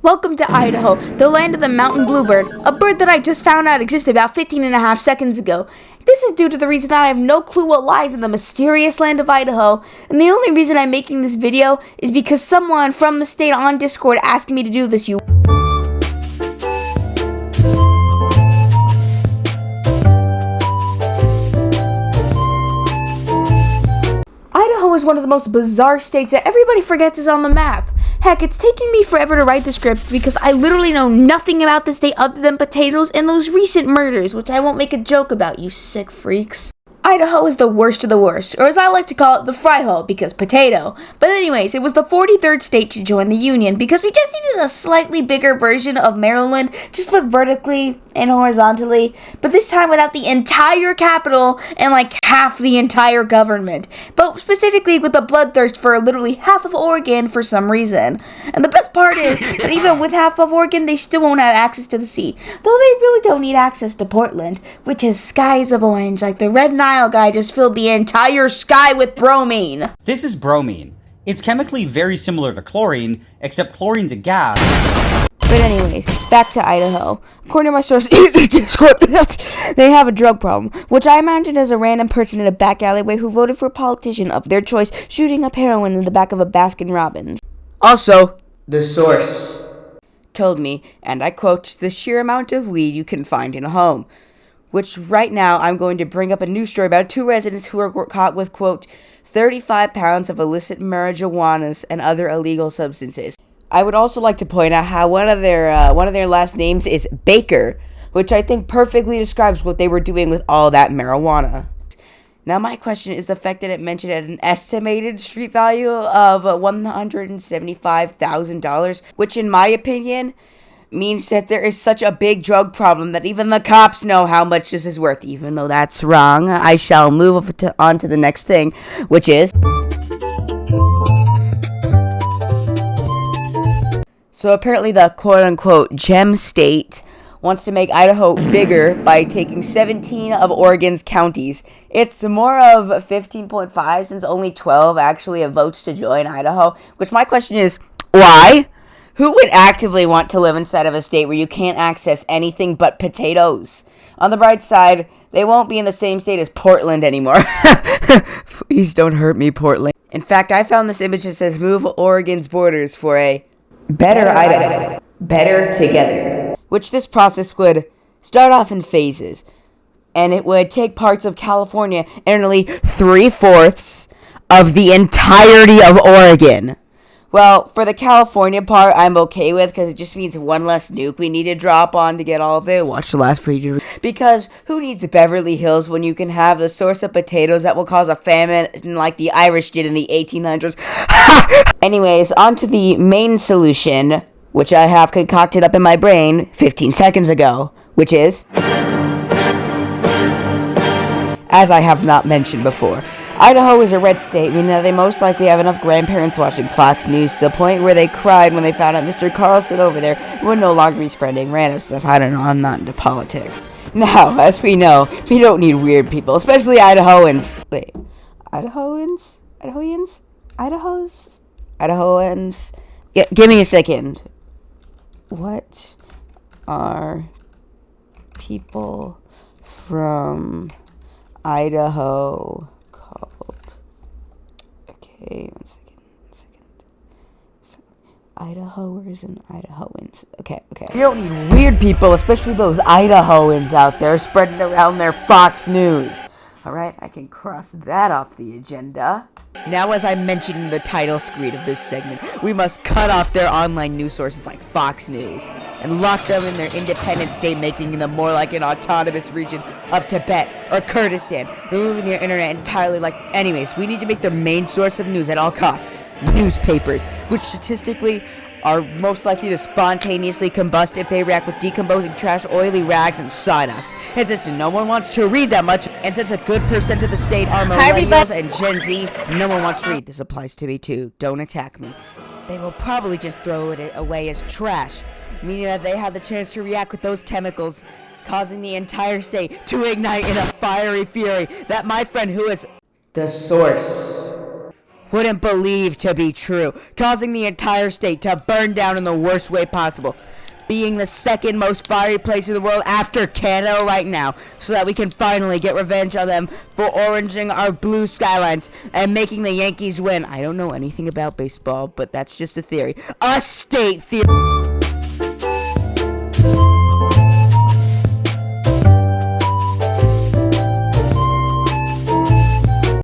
Welcome to Idaho, the land of the mountain bluebird, a bird that I just found out existed about 15.5 seconds ago. This is due to the reason that I have no clue what lies in the mysterious land of Idaho, and the only reason I'm making this video is because someone from the state on Discord asked me to do this, Idaho is one of the most bizarre states that everybody forgets is on the map. Heck, it's taking me forever to write the script because I literally know nothing about the state other than potatoes and those recent murders, which I won't make a joke about, you sick freaks. Idaho is the worst of the worst, or as I like to call it, the fry hole, because potato. But anyways, it was the 43rd state to join the Union because we just needed a slightly bigger version of Maryland, just like vertically and horizontally, but this time without the entire capital and like half the entire government, but specifically with the bloodthirst for literally half of Oregon for some reason. And the best part is that even with half of Oregon, they still won't have access to the sea, though they really don't need access to Portland, which is skies of orange, like the Red Nile guy just filled the entire sky with bromine. This is bromine. It's chemically very similar to chlorine, except chlorine's a gas. But anyways, back to Idaho. According to my source, Discord, they have a drug problem, which I imagine is a random person in a back alleyway who voted for a politician of their choice shooting up heroin in the back of a Baskin-Robbins. Also, the source told me, and I quote, "the sheer amount of weed you can find in a home." Which right now I'm going to bring up a news story about two residents who were caught with, quote, 35 pounds of illicit marijuana and other illegal substances. I would also like to point out how one of their last names is Baker, which I think perfectly describes what they were doing with all that marijuana. Now my question is the fact that it mentioned at an estimated street value of $175,000, which in my opinion means that there is such a big drug problem that even the cops know how much this is worth. Even though that's wrong, I shall move on to the next thing, which is... So apparently the quote-unquote gem state wants to make Idaho bigger by taking 17 of Oregon's counties. It's more of 15.5 since only 12 actually have votes to join Idaho, which my question is, why? Who would actively want to live inside of a state where you can't access anything but potatoes? On the bright side, they won't be in the same state as Portland anymore. Please don't hurt me, Portland. In fact, I found this image that says move Oregon's borders for a better Idaho. Better together. Which this process would start off in phases. And it would take parts of California and nearly 3/4 of the entirety of Oregon. Well, for the California part, I'm okay with, because it just means one less nuke we need to drop on to get all of it. Watch the last video. Because who needs Beverly Hills when you can have the source of potatoes that will cause a famine like the Irish did in the 1800s? Anyways, on to the main solution, which I have concocted up in my brain 15 seconds ago, which is, as I have not mentioned before, Idaho is a red state, meaning that they most likely have enough grandparents watching Fox News to the point where they cried when they found out Mr. Carlson over there would no longer be spreading random stuff. I don't know, I'm not into politics. Now, as we know, we don't need weird people, especially Idahoans. Wait, Idahoans? Idahoans? Idahos? Idahoans? Give me a second. What are people from Idaho called? Okay, one second. Idahoers and Idahoans. Okay. You don't need weird people, especially those Idahoans out there spreading around their Fox News. Alright, I can cross that off the agenda. Now, as I mentioned in the title screen of this segment, we must cut off their online news sources like Fox News and lock them in their independent state, making them more like an autonomous region of Tibet or Kurdistan, removing their internet entirely. Anyways, we need to make their main source of news at all costs newspapers, which statistically are most likely to spontaneously combust if they react with decomposing trash, oily rags, and sawdust. And since no one wants to read that much, and since a good percent of the state are millennials and Gen Z, no one wants to read. This applies to me too. Don't attack me. They will probably just throw it away as trash, meaning that they have the chance to react with those chemicals, causing the entire state to ignite in a fiery fury that my friend who is the source wouldn't believe to be true, causing the entire state to burn down in the worst way possible, being the second most fiery place in the world after Canada right now, so that we can finally get revenge on them for oranging our blue skylines and making the Yankees win. I don't know anything about baseball, but that's just a theory. A state theory.